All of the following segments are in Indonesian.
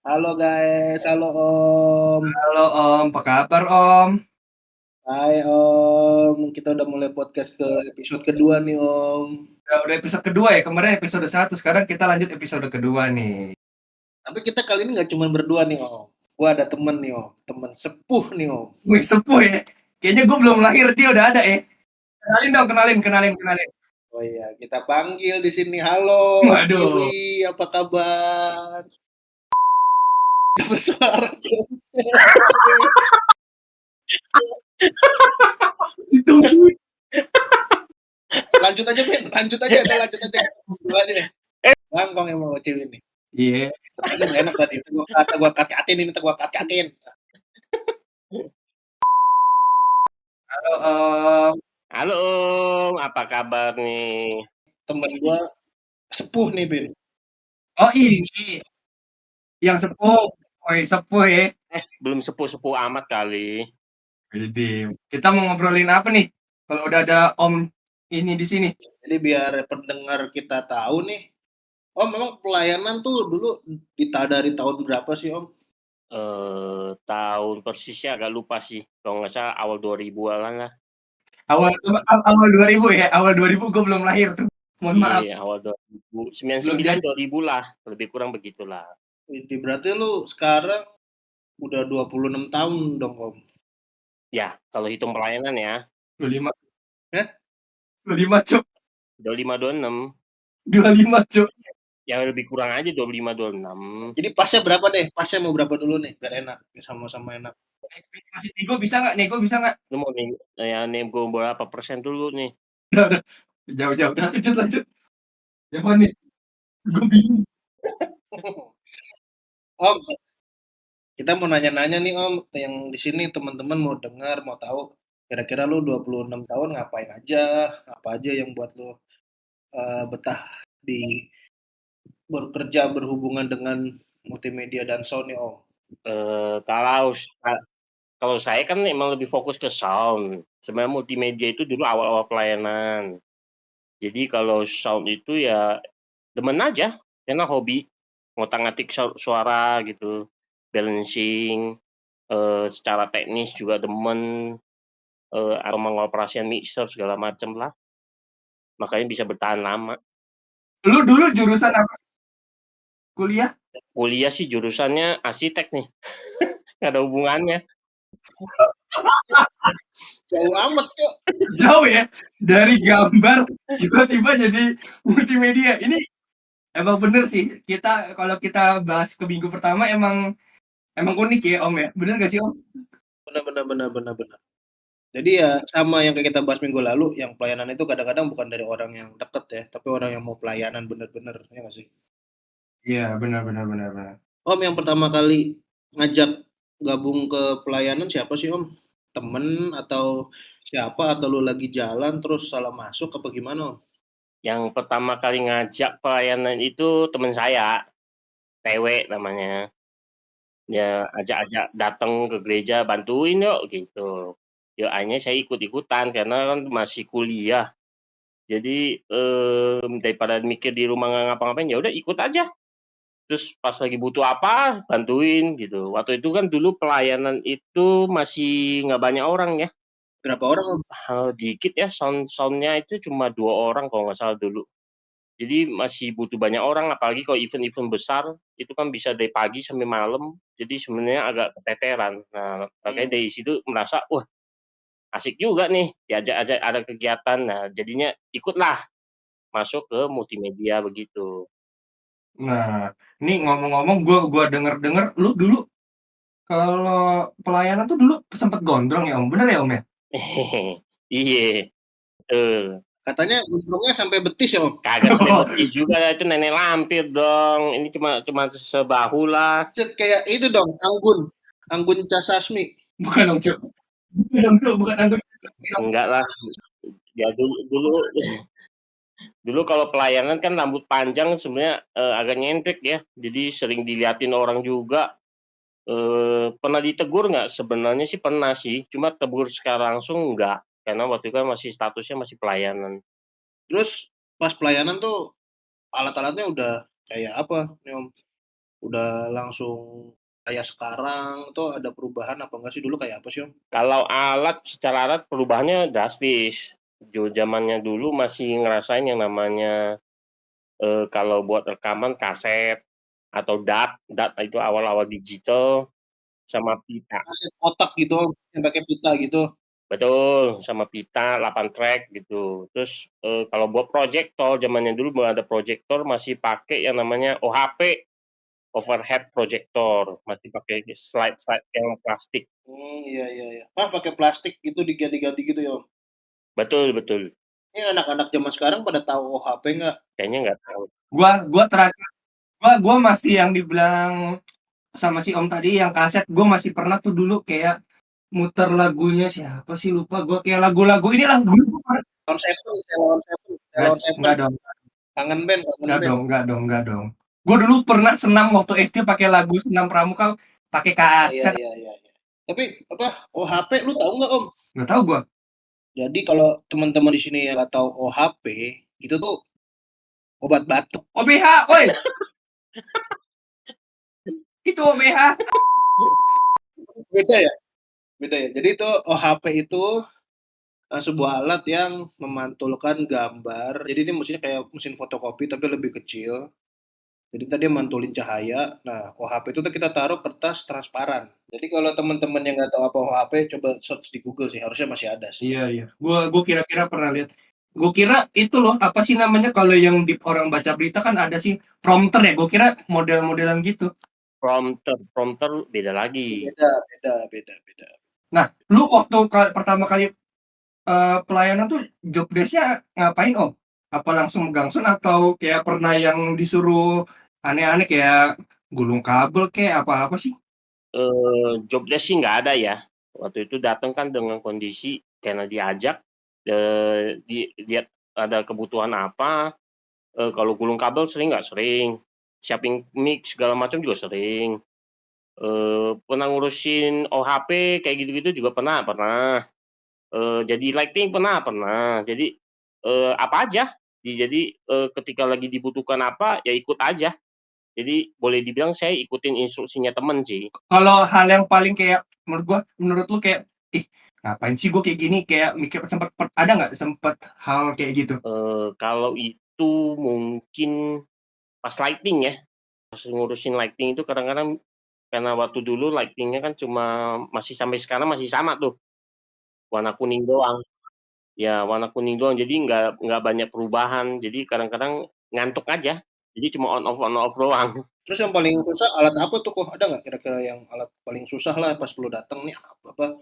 Halo guys, halo Om. Halo Om, apa kabar Om? Hai Om, kita udah mulai podcast ke episode kedua nih Om. Udah episode kedua ya, kemarin episode satu, sekarang kita lanjut episode kedua nih. Tapi kita kali ini nggak cuma berdua nih Om. Gua ada temen nih Om, temen sepuh nih Om. Wih, sepuh ya. Kayaknya gue belum lahir, dia udah ada ya. Kenalin dong, kenalin. Oh iya, kita panggil di sini. Halo Om Waduh, Ciwi, apa kabar? Bersuara brengsek. ditunggu. Lanjut aja Ben, lanjut aja, udah lanjut aja. Dua aja. Bangkong emang Om Ciwi nih. Iya. Tadi gak enak tadi, gua kat-katin ini, gua kat-katin. Halo Om. Halo Om, apa kabar nih? Temen gua sepuh nih Ben. Oh ini, yang sepuh. Woi, sepuh ya. Belum sepuh-sepuh amat kali. Jadi, kita mau ngobrolin apa nih? Kalau udah ada Om ini di sini. Jadi biar pendengar kita tahu nih, Om memang pelayanan tuh dulu dari tahun berapa sih Om? Tahun persisnya agak lupa sih. Kalau nggak salah awal 2000-an lah. Awal 2000 ya, awal 2000 gue belum lahir tuh. Mohon maaf, Iya, awal 2000, belum 99 jadi. 2000 lah, lebih kurang begitulah. Jadi berarti lu sekarang udah 26 tahun dong Om. Ya, kalau hitung pelayanan ya, 25, Hah? 25 cuk, 25 26, 25 cuk. yang lebih kurang aja 25 26. Jadi pasnya berapa deh? Pasnya mau berapa dulu nih? Biar enak, biar sama-sama enak. Masih nego bisa nggak? Nego bisa nggak? Lu mau nih, ya nego berapa persen dulu nih? Udah. Jauh-jauh. Udah, lanjut. Yang mana nih? Gue bingung. Om, kita mau nanya-nanya nih Om, yang di sini teman-teman mau dengar, mau tahu kira-kira lu 26 tahun ngapain aja? Apa aja yang buat lu betah di bekerja berhubungan dengan multimedia dan sound nih Om? Eh, kalau Kalau saya kan emang lebih fokus ke sound. Sebenarnya multimedia itu dulu awal-awal pelayanan. Jadi kalau sound itu ya demen aja, karena hobi. Ngotak-ngatik suara gitu, balancing, secara teknis juga demen, atau mengoperasikan mixer segala macem lah. Makanya bisa bertahan lama. Lu dulu jurusan apa sih? Kuliah? Kuliah sih jurusannya arsitek nih, nggak ada hubungannya. Jauh amat, Cok. Jauh ya. Dari gambar tiba-tiba jadi multimedia. Ini emang bener sih. Kita kalau kita bahas ke minggu pertama emang unik ya Om ya. Bener gak sih Om? Benar benar benar benar benar. Jadi ya sama yang kayak kita bahas minggu lalu, yang pelayanan itu kadang-kadang bukan dari orang yang deket ya, tapi orang yang mau pelayanan bener-bener, ya nggak sih? Iya, benar. Om yang pertama kali ngajak gabung ke pelayanan siapa sih Om? Temen atau siapa? Atau lu lagi jalan terus salah masuk apa gimana Om? Yang pertama kali ngajak pelayanan itu teman saya, TW namanya. Ya ajak-ajak datang ke gereja, bantuin yuk gitu. Ya akhirnya saya ikut-ikutan karena kan masih kuliah. Jadi, daripada mikir di rumah nggak ngapa-ngapain, ya udah ikut aja. Terus pas lagi butuh apa, bantuin gitu. Waktu itu kan dulu pelayanan itu masih nggak banyak orang ya, Berapa orang Om? dikit ya, sound-nya itu cuma 2 orang kalau nggak salah dulu. Jadi masih butuh banyak orang, apalagi kalau event-event besar, itu kan bisa dari pagi sampai malam, jadi sebenarnya agak keteteran. Nah, makanya Hmm. dari situ merasa, wah asik juga nih, diajak-ajak ada kegiatan. Nah, jadinya ikutlah masuk ke multimedia begitu. Nah, ini ngomong-ngomong gua denger-denger lu dulu kalau pelayanan tuh dulu sempet gondrong ya Om. Bener ya Om ya? Iya, betul. Katanya untungnya sampai betis ya Om? Kagak sampai betis juga lah, itu nenek lampir dong. Ini cuma cuma sebahu lah. Cet, kayak itu dong, Anggun. Anggun Casasmi. Bukan dong, Cuk. Bukan dong, Cuk. Bukan Anggun. Enggak lah, ya dulu dulu dulu kalau pelayanan kan rambut panjang sebenarnya, agak nyentrik ya, jadi sering diliatin orang juga. Pernah ditegur nggak? Sebenarnya sih pernah sih, cuma tegur secara langsung enggak, karena waktu itu kan masih statusnya masih pelayanan. Terus pas pelayanan tuh alat-alatnya udah kayak apa nih Om? Udah langsung kayak sekarang tuh ada perubahan apa enggak sih? Dulu kayak apa sih, Om? Kalau secara alat perubahannya drastis. Zamannya dulu masih ngerasain yang namanya kalau buat rekaman kaset atau DAT itu awal-awal digital sama pita. Kaset kotak gitu, Om, yang pakai pita gitu. Betul, sama pita 8 track gitu. Terus kalau buat proyektor zamannya dulu belum ada proyektor, masih pakai yang namanya OHP, overhead projector, masih pakai slide-slide yang plastik. Iya iya iya. Ah, pakai plastik gitu diganti-ganti gitu ya, Om? Betul betul. Ini anak-anak zaman sekarang pada tahu OHP nggak? Kayaknya nggak tahu. Gua terakhir gua masih yang dibilang sama si Om tadi yang kaset, gue masih pernah tuh dulu kayak muter lagunya siapa sih lupa gue, kayak lagu-lagu inilah dulu Ceylon Seven, Ceylon Seven, nggak Ceylon Seven. nggak dong Kangen band, kangen nggak band. dong nggak dong nggak dong. Gue dulu pernah senam waktu SD pakai lagu Senam Pramuka, pakai Ah, iya kaset. iya iya iya. Tapi apa OHP lu tahu nggak, Om? Nggak tahu gue. Jadi kalau teman-teman di sini yang nggak tahu OHP, itu tuh obat batuk. OBH, woi, itu OBH. Beda ya? Beda ya. Jadi itu OHP itu sebuah alat yang memantulkan gambar. Jadi ini mesinnya kayak mesin fotokopi tapi lebih kecil. Jadi tadi mantulin cahaya. Nah, OHP itu tuh kita taruh kertas transparan. Jadi kalau teman-teman yang nggak tahu apa OHP, coba search di Google sih. Harusnya masih ada sih. Iya iya, gue kira-kira pernah lihat. Gue kira itu loh apa sih namanya kalau yang di orang baca berita kan ada sih prompter ya. Gue kira model-modelan gitu. Prompter beda lagi. Beda, beda, beda, beda. Nah, lu waktu pertama kali pelayanan tuh job desk-nya ngapain Om? Apa langsung megang sound atau kayak pernah yang disuruh aneh-aneh kayak gulung kabel kayak apa-apa sih? Job desk sih nggak ada ya. Waktu itu datang kan dengan kondisi karena diajak, lihat ada kebutuhan apa, kalau gulung kabel sering nggak sering, siapin mic segala macam juga sering, pernah ngurusin OHP kayak gitu-gitu juga pernah, jadi lighting pernah. Jadi, apa aja, jadi, ketika lagi dibutuhkan apa, ya ikut aja. Jadi boleh dibilang saya ikutin instruksinya temen sih. Kalau hal yang paling kayak menurut lu kayak ih ngapain sih gue kayak gini kayak mikir sempat ada nggak sempat hal kayak gitu? Kalau itu mungkin pas lighting ya, pas ngurusin lighting itu kadang-kadang karena waktu dulu lighting-nya kan cuma masih sampai sekarang masih sama tuh, warna kuning doang. Ya warna kuning doang, jadi nggak banyak perubahan. Jadi kadang-kadang ngantuk aja, jadi cuma on off doang. Terus yang paling susah alat apa tuh kok? Ada nggak kira-kira yang alat paling susah lah pas lu datang nih apa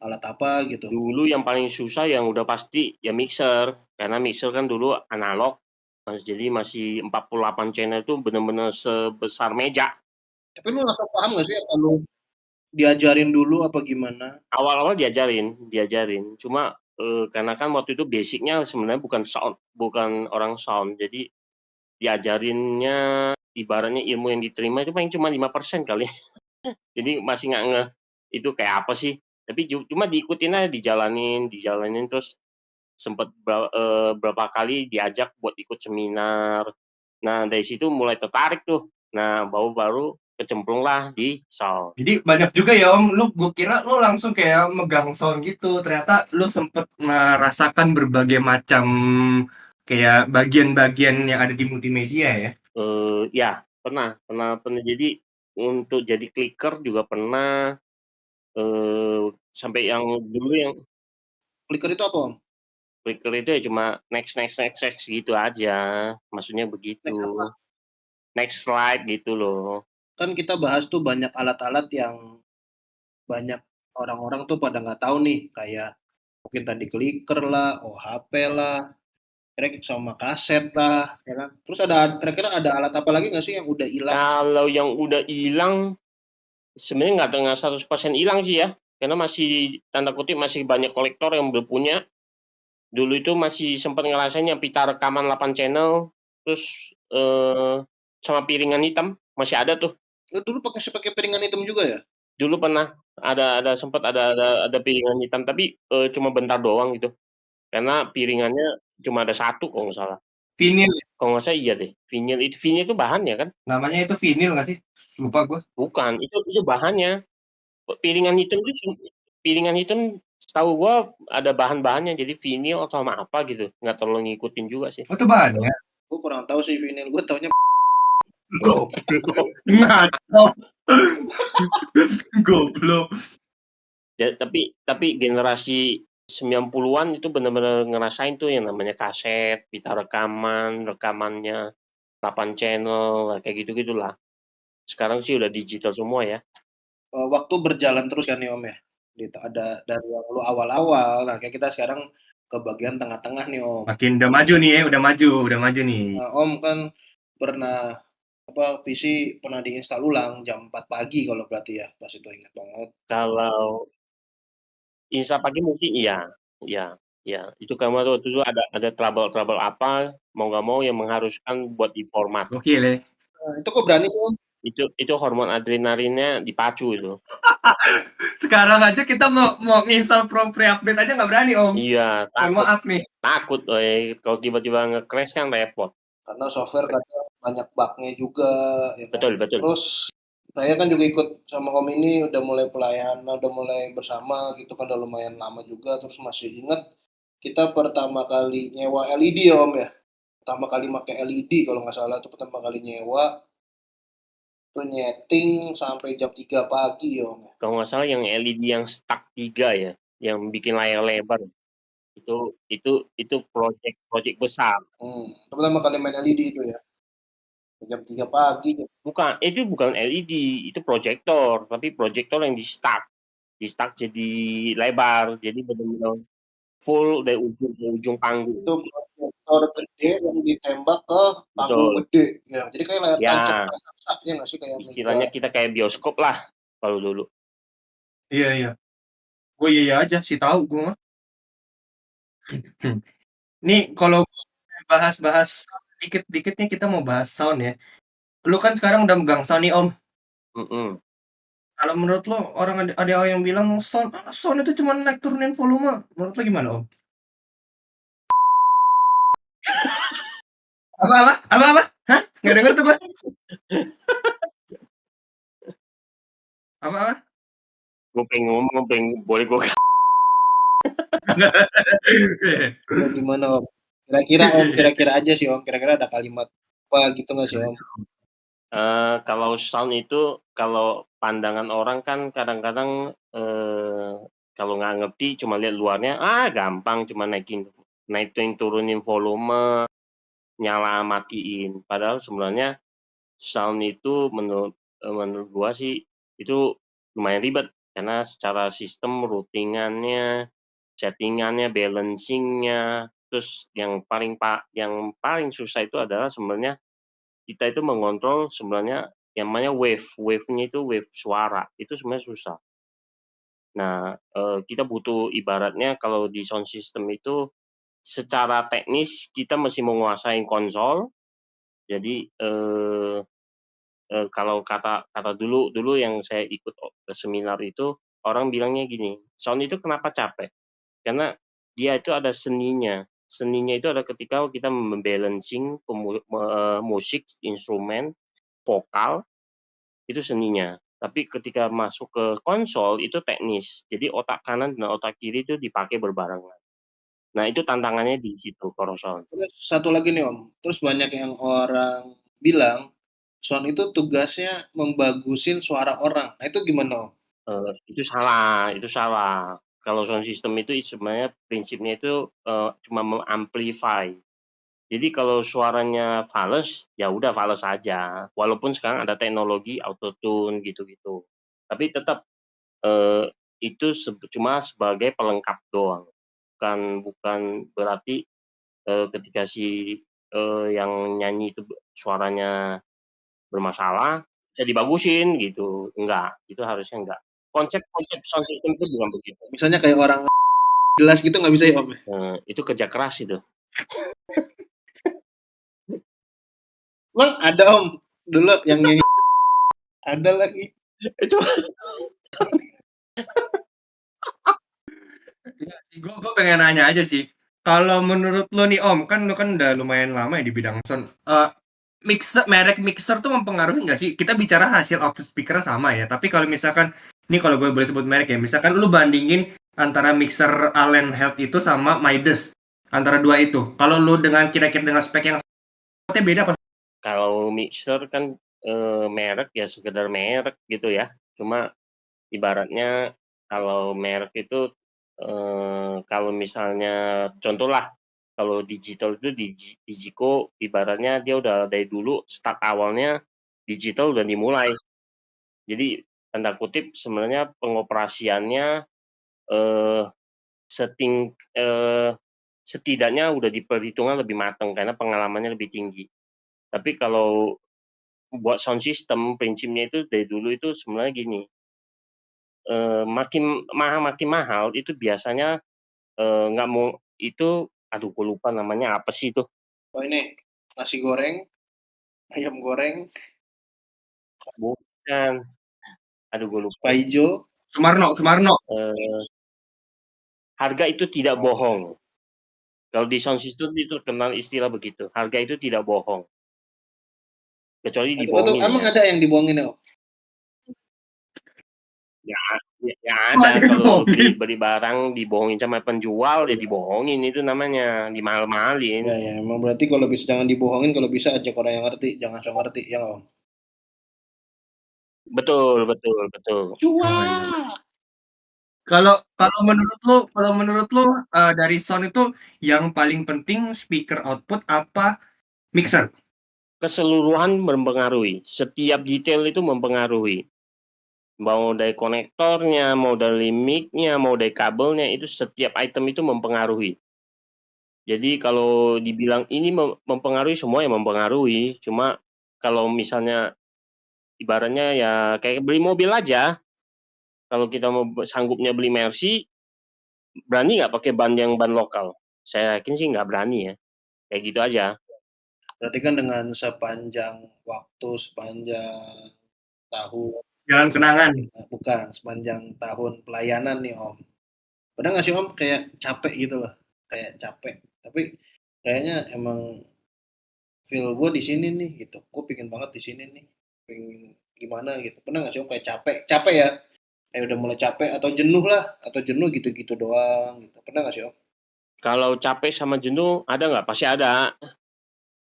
alat apa gitu? Dulu yang paling susah yang udah pasti ya mixer, karena mixer kan dulu analog, jadi masih 48 channel itu bener-bener sebesar meja. Tapi lu langsung paham nggak sih apa lu diajarin dulu apa gimana? Awal-awal diajarin, cuma, karena kan waktu itu basic-nya sebenarnya bukan orang sound, jadi diajarinnya ibaratnya ilmu yang diterima itu paling cuma 5% kali. Jadi masih nggak ngeh, itu kayak apa sih, tapi cuma diikutin aja, dijalanin terus sempet berapa kali diajak buat ikut seminar. Nah, dari situ mulai tertarik tuh. Nah, baru kecemplunglah di sound. Jadi banyak juga ya Om, gue kira lu langsung kayak megang sound gitu, ternyata lu sempet merasakan berbagai macam kayak bagian-bagian yang ada di multimedia ya. Ya, pernah. Jadi untuk jadi clicker juga pernah, sampai yang dulu yang Flickr itu apa, Om? clicker itu ya cuma next gitu aja, maksudnya begitu. Next apa? Next slide gitu loh. Kan kita bahas tuh banyak alat-alat yang banyak orang-orang tuh pada nggak tahu nih, kayak mungkin tadi clicker lah, OHP lah, kira-kira sama kaset lah, ya kan? Terus ada kira-kira ada alat apa lagi nggak sih yang udah hilang? Kalau yang udah hilang, sebenarnya nggak dengan 100% hilang sih ya, karena masih tanda kutip masih banyak kolektor yang belum punya. Dulu itu masih sempat ngerasain yang pita rekaman 8 channel, terus sama piringan hitam masih ada tuh. Lu dulu pakai piringan hitam juga ya? Dulu pernah ada sempat ada piringan hitam tapi cuma bentar doang gitu. Karena piringannya cuma ada satu kalau nggak salah. Vinil. Kalau nggak salah iya deh. Vinil itu bahannya kan? Namanya itu vinil nggak sih? Lupa gue. Bukan, itu bahannya. Piringan hitam setahu gua ada bahan-bahannya, jadi vinil atau sama apa gitu, nggak terlalu ngikutin juga sih. Oh, itu bahannya. Gue kurang tahu sih vinil, gue taunya Goblok. Ngaco. Goblok. Ya, tapi generasi 90-an itu benar-benar ngerasain tuh yang namanya kaset, pita rekamannya 8 channel, kayak gitu-gitulah. Sekarang sih udah digital semua ya. waktu berjalan terus kan nih Om ya. Ada dari yang lu awal-awal, nah kayak kita sekarang ke bagian tengah-tengah nih Om. Makin udah maju nih ya, udah maju nih. Om kan pernah PC pernah diinstal ulang jam 4 pagi kalau berarti ya, pas itu ingat banget. Kalau Insta pagi mungkin iya, iya, iya. Itu kamu waktu itu ada trouble apa, mau nggak mau yang mengharuskan buat di-format. Gokil ya. Itu kok berani sih Om? Itu hormon adrenalinnya dipacu itu. Sekarang aja kita mau install pre-update aja nggak berani Om. Iya, Mohon maaf nih. takut, kalau tiba-tiba nge-crash kan repot. Karena software kadang banyak bugnya juga, ya kan. Betul, betul. Terus saya kan juga ikut sama Om ini udah mulai pelayanan, udah mulai bersama gitu kan, udah lumayan lama juga. Terus masih ingat kita pertama kali nyewa LED ya Om ya. Pertama kali pakai LED kalau nggak salah, itu pertama kali nyewa tuh nyeting sampai jam 3 pagi ya Om ya. Kalau nggak salah yang LED yang stuck 3 ya, yang bikin layar lebar. Itu project besar. Itu pertama kali main LED itu ya. Jam 3 pagi. Itu bukan LED, itu proyektor, tapi proyektor yang di-stack jadi lebar, jadi benar-benar full dari ujung ke ujung panggung. Itu proyektor gede yang ditembak ke panggung Betul. gede. Ya, jadi kayak layar tancap Ya, raksasa ya nggak sih kayak istilahnya Mega. kita kayak bioskop lah kalau dulu. Iya iya. Gue iya aja sih tahu gue mah. Nih kalau bahas-bahas dikit-dikit nih kita mau bahas sound ya. Lu kan sekarang udah megang sound nih Om. Mhm. Kalau menurut lo orang ada yang bilang sound itu cuma naik turunin volume. Menurut lo gimana Om? Apa? Hah? Nggak denger tuh gue. Apa? Gue pengen ngomong, boleh gue Ya, gimana Om? Kira-kira aja sih Om. Kira-kira ada kalimat apa gitu nggak sih Om? kalau sound itu, kalau pandangan orang kan kadang-kadang kalau nggak ngerti cuma lihat luarnya, gampang cuma naikin turunin volume, nyala matiin. Padahal sebenarnya sound itu menurut gua sih itu lumayan ribet karena secara sistem routingannya, settingannya, balancingnya, terus yang paling susah itu adalah sebenarnya kita itu mengontrol sebenarnya yang namanya wave-nya itu wave suara, itu sebenarnya susah. Nah, kita butuh ibaratnya kalau di sound system itu secara teknis kita mesti menguasai konsol. Jadi, kalau kata dulu yang saya ikut seminar itu, orang bilangnya gini, "Sound itu kenapa capek?" Karena dia itu ada seninya. Seninya itu ada ketika kita membalancing musik, instrumen, vokal, itu seninya. Tapi ketika masuk ke konsol itu teknis. Jadi otak kanan dan otak kiri itu dipakai berbarengan. Nah, itu tantangannya di situ kalau sound. Terus satu lagi nih Om. Terus banyak yang orang bilang sound itu tugasnya membagusin suara orang. Nah itu gimana Om? Itu salah. Kalau sound system itu sebenarnya prinsipnya itu cuma mengamplify. Jadi kalau suaranya fals, ya udah fals aja. Walaupun sekarang ada teknologi autotune gitu-gitu. Tapi tetap itu cuma sebagai pelengkap doang. Bukan berarti ketika si yang nyanyi itu suaranya bermasalah, bisa dibagusin gitu. Enggak, itu harusnya enggak. Konsep sound system itu bukan begitu. Misalnya kayak orang jelas gitu nggak bisa ya Om? Itu kerja keras itu. Bang ada Om dulu yang nyanyi ada lagi. Itu Iya sih, gue pengen nanya aja sih. Kalau menurut lo nih Om, kan lo kan udah lumayan lama ya di bidang sound. Merek mixer tuh mempengaruhi nggak sih? Kita bicara hasil output speaker sama ya, tapi kalau misalkan, ini kalau gue boleh sebut merek ya, misalkan lu bandingin antara mixer Allen Health itu sama Midas, antara dua itu. Kalau lu dengan kira-kira dengan spek yang sama, beda apa? Kalau mixer kan merek ya sekedar merek gitu ya. Cuma ibaratnya kalau merek itu kalau misalnya contohlah kalau digital itu Digico ibaratnya dia udah dari dulu start awalnya digital udah dimulai. Jadi tanda kutip sebenarnya pengoperasiannya eh, setidaknya udah diperhitungkan lebih matang karena pengalamannya lebih tinggi. Tapi kalau buat sound system prinsipnya itu dari dulu itu sebenarnya gini, makin mahal itu biasanya nggak mau itu, aduh gue lupa namanya apa sih itu. Oh ini nasi goreng, ayam goreng, Bukan, aduh gue lupa. Pak Ijo. Sumarno. Harga itu tidak Oh, bohong. Kalau di sound system itu terkenal istilah begitu, harga itu tidak bohong. Kecuali atau dibohongin emang ya. ada yang dibohongin ya? Ya, ya ada kalau beli barang dibohongin sama penjual ya dibohongin itu namanya, dimahal-mahalin. Ya, ya, emang berarti kalau bisa jangan dibohongin, kalau bisa ajak orang yang ngerti, jangan so ngerti, ya nggak, Om? Betul betul betul. Oh, iya. Cuak. Kalau kalau menurut lo dari sound itu yang paling penting speaker output apa mixer? Keseluruhan mempengaruhi, setiap detail itu mempengaruhi. Mau dari konektornya, mau dari mic-nya, mau dari kabelnya, itu setiap item itu mempengaruhi. Jadi kalau dibilang ini mempengaruhi, semua yang mempengaruhi. Cuma kalau misalnya ibaratnya ya kayak beli mobil aja, kalau kita mau sanggupnya beli Mercy, berani nggak pakai ban lokal? Saya yakin sih nggak berani ya. Kayak gitu aja. Berarti kan dengan sepanjang waktu, sepanjang tahun, Jalan kenangan. bukan, sepanjang tahun pelayanan nih Om. Pernah nggak sih Om kayak capek gitu loh, kayak capek. Tapi kayaknya emang feel gue di sini nih gitu. Gue pingin banget di sini nih. Pengen gimana gitu. Pernah nggak sih Om kayak capek, capek ya? Kayak udah mulai capek atau jenuh lah, atau jenuh gitu-gitu doang gitu. Pernah nggak sih Om? Kalau capek sama jenuh ada nggak? Pasti ada.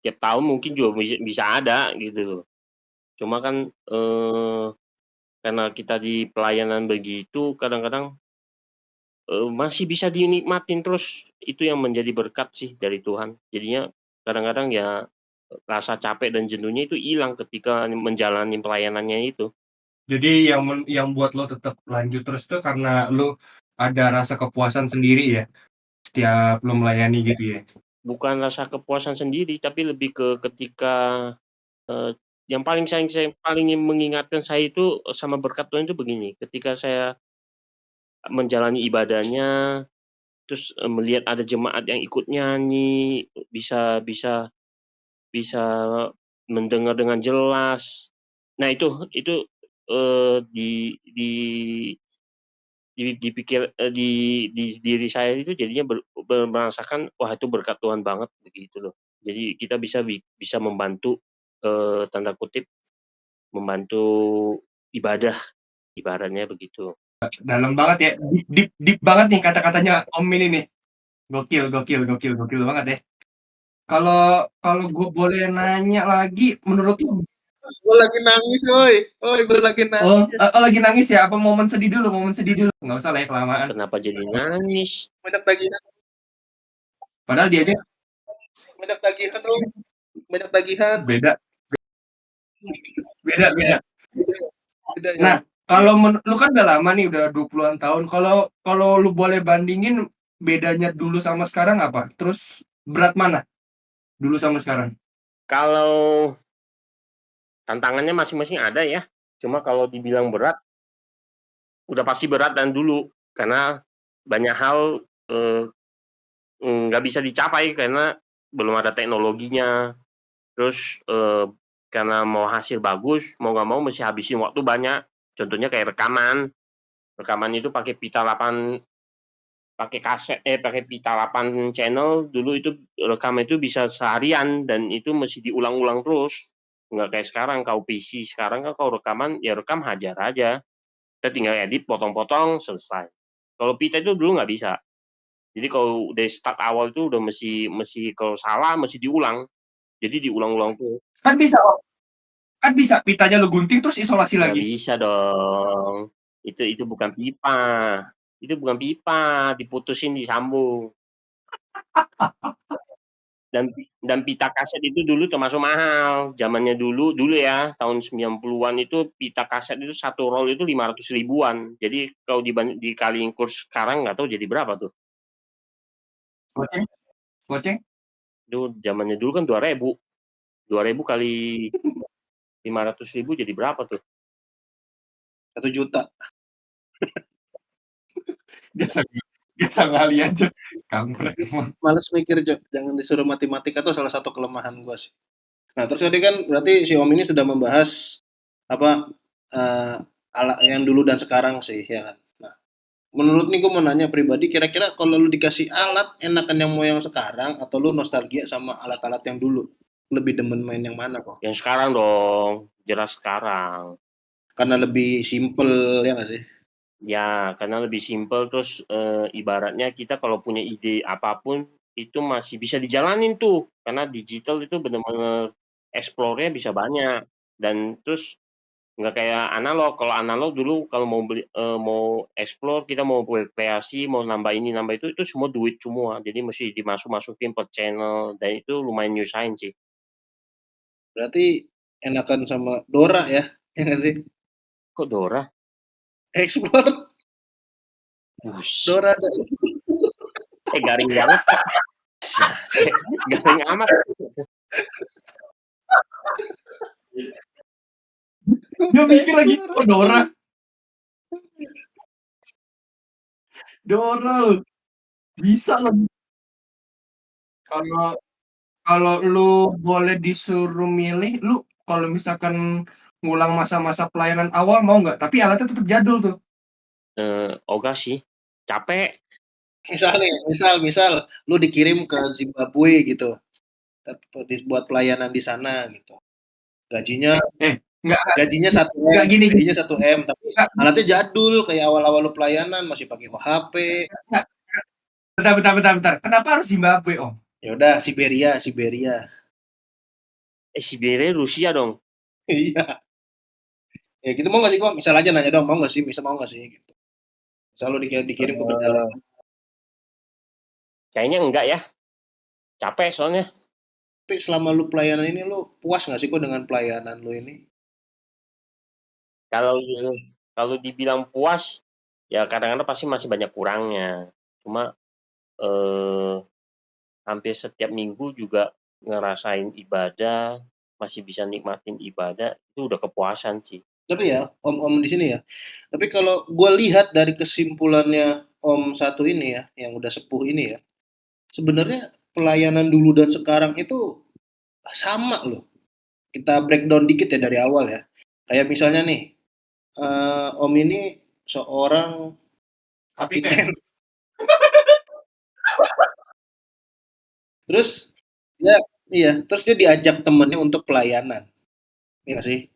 Tiap tahun mungkin juga bisa ada gitu loh. Cuma kan karena kita di pelayanan begitu kadang-kadang masih bisa dinikmatin terus, itu yang menjadi berkat sih dari Tuhan. Jadinya kadang-kadang ya rasa capek dan jenuhnya itu hilang ketika menjalani pelayanannya itu. Jadi yang buat lo tetap lanjut terus tuh karena lo ada rasa kepuasan sendiri ya setiap lo melayani gitu ya. Bukan rasa kepuasan sendiri, tapi lebih ke ketika yang saya paling mengingatkan saya itu sama berkat Tuhan itu begini, ketika saya menjalani ibadahnya, terus melihat ada jemaat yang ikut nyanyi, bisa bisa bisa mendengar dengan jelas. Nah itu di dipikir di diri saya itu jadinya merasakan wah itu berkat Tuhan banget begitu loh. Jadi kita bisa membantu tanda kutip membantu ibadah ibaratnya begitu. Dalam banget ya, deep banget nih kata-katanya Om ini nih. Gokil banget ya. Kalau kalau gue boleh nanya lagi, menurut lu, Gue lagi nangis, woi. Woi, gue lagi nangis. lagi nangis ya? Apa momen sedih dulu? Momen sedih dulu. Nggak usah lah ya kelamaan. Kenapa jadi nangis? Banyak tagihan, Padahal dia aja banyak tagihan, Om. Banyak tagihan. beda, beda. Beda ya. Nah, kalau lu kan udah lama nih, udah 20-an tahun. Kalau kalau lu boleh bandingin bedanya dulu sama sekarang apa? Terus berat mana dulu sama sekarang? Kalau tantangannya masing-masing ada ya. Cuma kalau dibilang berat, udah pasti berat dan dulu karena banyak hal nggak bisa dicapai karena belum ada teknologinya. Terus karena mau hasil bagus, mau nggak mau mesti habisin waktu banyak. Contohnya kayak rekaman. Rekaman itu pakai pita 8 pakai pakai pita 8 channel dulu itu rekam itu bisa seharian dan itu mesti diulang-ulang terus. Nggak kayak sekarang kau PC. Sekarang kan kau rekaman, ya rekam hajar aja. Kita tinggal edit, potong-potong, selesai. Kalau pita itu dulu nggak bisa. Jadi kalau dari start awal itu udah mesti kalau salah mesti diulang. Jadi diulang-ulang tuh. Kan bisa, kan bisa pitanya lu gunting terus isolasi Nggak lagi. bisa dong. Itu bukan pipa. Itu bukan pipa, diputusin disambung. Dan pita kaset itu dulu termasuk mahal. Zamannya dulu ya, tahun 90-an itu pita kaset itu satu roll itu 500 ribuan. Jadi kalau dikaliin kurs sekarang nggak tahu jadi berapa tuh. Goceng, goceng. Itu zamannya dulu kan 2000. 2000 kali 500 ribu jadi berapa tuh? 1 juta. Biasa biasa kali aja. Kampret emang. Males mikir, Cok. Jangan disuruh matematika tuh salah satu kelemahan gua sih. Nah, terus tadi kan berarti si Om ini sudah membahas apa alat yang dulu dan sekarang sih, ya kan. Nah, menurut nih gue mau nanya pribadi, kira-kira kalau lu dikasih alat, enakan yang mau yang sekarang atau lu nostalgia sama alat-alat yang dulu? Lebih demen main yang mana kok? Yang sekarang dong, jelas sekarang. Karena lebih simple ya nggak sih? Ya, karena lebih simpel terus ibaratnya kita kalau punya ide apapun itu masih bisa dijalanin tuh. Karena digital itu benar-benar explore-nya bisa banyak dan terus nggak kayak analog. Kalau analog dulu kalau mau beli mau explore, kita mau berkreasi, mau nambah ini, nambah itu semua duit semua. Jadi mesti masukin per channel dan itu lumayan nyusahin sih. Berarti enakan sama Dora ya nggak sih? Kok Dora? Explore Bus. Dora. Garing banget. Garing amat. Dia mikir lagi, oh Dora. Dora lu. Bisa loh. Kalau kalau lu boleh disuruh milih, lu kalau misalkan ngulang masa-masa pelayanan awal mau nggak? Tapi alatnya tetap jadul tuh. Ogah sih. Capek. Misal nih, misal lu dikirim ke Zimbabwe gitu, buat pelayanan di sana gitu. Gajinya Enggak gajinya 1 M, gini. gajinya 1 M, tapi Enggak, alatnya jadul kayak awal-awal lu pelayanan masih pakai HP. enggak. Bentar. Kenapa harus Zimbabwe, Om? Ya udah Siberia. Siberia Rusia dong. Iya. Ya gitu mau nggak sih kok? Misal aja nanya dong, mau nggak sih? Misal mau nggak sih? Gitu. Misal lu dikirim ke pedalaman. Kayaknya enggak ya. Capek soalnya. Tapi selama lu pelayanan ini lu puas nggak sih kok dengan pelayanan lu ini? Kalau kalau dibilang puas, ya kadang-kadang pasti masih banyak kurangnya. Cuma eh, hampir setiap minggu juga ngerasain ibadah, masih bisa nikmatin ibadah, itu udah kepuasan sih. Tapi ya, om-om di sini ya. Tapi kalau gue lihat dari kesimpulannya Om satu ini ya, yang udah sepuh ini ya, sebenarnya pelayanan dulu dan sekarang itu sama loh. Kita breakdown dikit ya dari awal ya. Kayak misalnya nih, Om ini seorang kapiten. Terus ya iya, terus dia diajak temennya untuk pelayanan, ya nggak sih?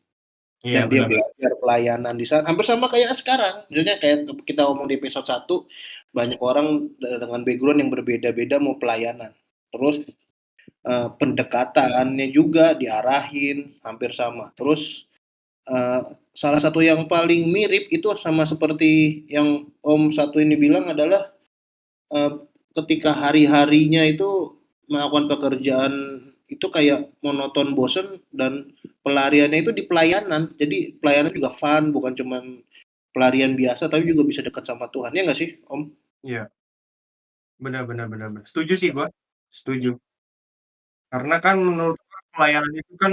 Iya, Dan dia benar. belajar pelayanan di sana, hampir sama kayak sekarang. Misalnya kayak kita ngomong di episode 1, banyak orang dengan background yang berbeda-beda mau pelayanan. Terus pendekatannya juga diarahin hampir sama. Terus salah satu yang paling mirip itu sama seperti yang Om satu ini bilang adalah eh, ketika hari-harinya itu melakukan pekerjaan itu kayak monoton, bosen dan pelariannya itu di pelayanan. Jadi pelayanan juga fun, bukan cuman pelarian biasa, tapi juga bisa dekat sama Tuhan. Ya nggak sih, Om? Iya, benar. Setuju sih gua. Setuju. Karena kan menurut gua pelayanan itu kan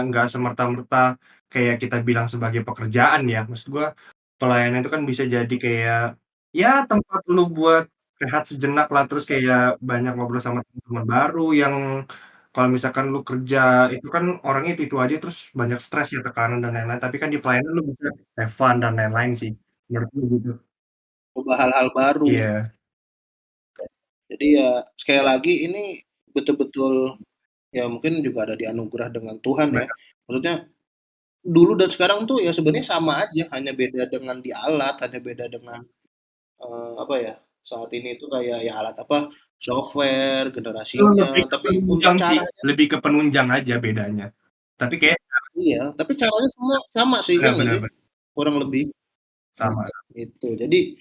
nggak semerta-merta kayak kita bilang sebagai pekerjaan ya. Maksud gua pelayanan itu kan bisa jadi kayak ya tempat lu buat rehat sejenak lah, terus kayak banyak ngobrol sama teman-teman baru yang kalau misalkan lu kerja itu kan orangnya itu aja terus banyak stres ya, tekanan dan lain-lain. Tapi kan di pelayanan lu bisa have fun dan lain-lain sih. Menurut gue gitu. Coba hal-hal baru. Iya. Jadi ya sekali lagi ini betul-betul ya mungkin juga ada dianugerah dengan Tuhan ya. Maksudnya dulu dan sekarang tuh ya sebenarnya sama aja, hanya beda dengan di alat, hanya beda dengan apa ya? Saat ini itu kayak ya alat apa? Software, Itu lebih generasinya, ke tapi untuk penunjang sih, caranya lebih ke penunjang aja bedanya. Tapi kayak iya, tapi caranya semua sama sih, ya nggak sih? benar-benar Kurang lebih sama. itu. Jadi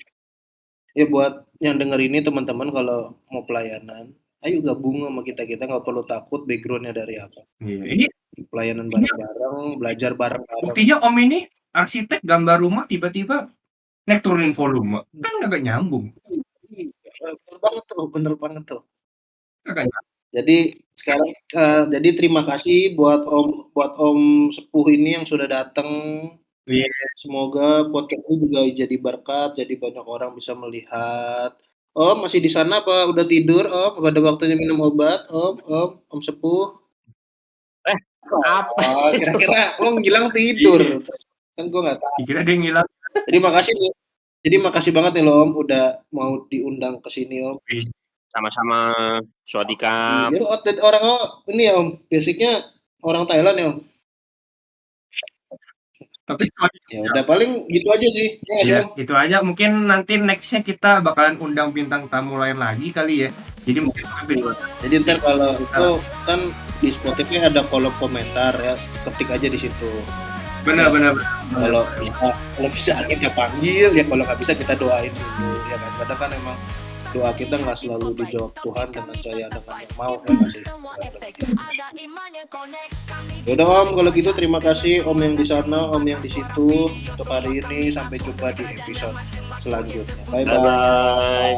ya buat yang denger ini teman-teman kalau mau pelayanan, ayo gabung sama kita. Kita nggak perlu takut backgroundnya dari apa. Iya. Ini Pelayanan buktinya, bareng-bareng, belajar bareng-bareng. buktinya Om ini arsitek gambar rumah tiba-tiba naik turunin volume. Kan agak nyambung. Bener banget tuh, bener banget tuh. Agak nyambung. Jadi sekarang jadi terima kasih buat Om Sepuh ini yang sudah datang. Iya. Semoga podcast ini juga jadi berkat, jadi banyak orang bisa melihat. Om masih di sana apa udah tidur Om? Pada waktunya minum obat Om Sepuh. Eh, apa Oh, itu? kira-kira lo ngilang tidur. Kan gue nggak tahu. Dikira dia ngilang. Jadi makasih nih. Jadi makasih banget nih lo Om udah mau diundang ke sini Om. Sama-sama, Swadikap. Jadi orang ini ya Om, basicnya orang Thailand ya Om. Tapi Ya udah paling gitu aja sih. Ya nggak sih ya, Om? itu aja. Mungkin nanti nextnya kita bakalan undang bintang tamu lain lagi kali ya. Jadi mungkin Jadi ntar kalau itu kan di Spotify ada kolom komentar ya, ketik aja di situ. benar-benar. Kalau bisa kita panggil ya, kalau nggak bisa kita doain dulu ya kan. Kadang kan emang doa kita nggak selalu dijawab Tuhan dengan cara dengan yang mau ya nggak sih. Yaudah Om, kalau gitu terima kasih Om yang di sana, Om yang di situ untuk hari ini. Sampai jumpa di episode selanjutnya. Bye bye. Bye-bye.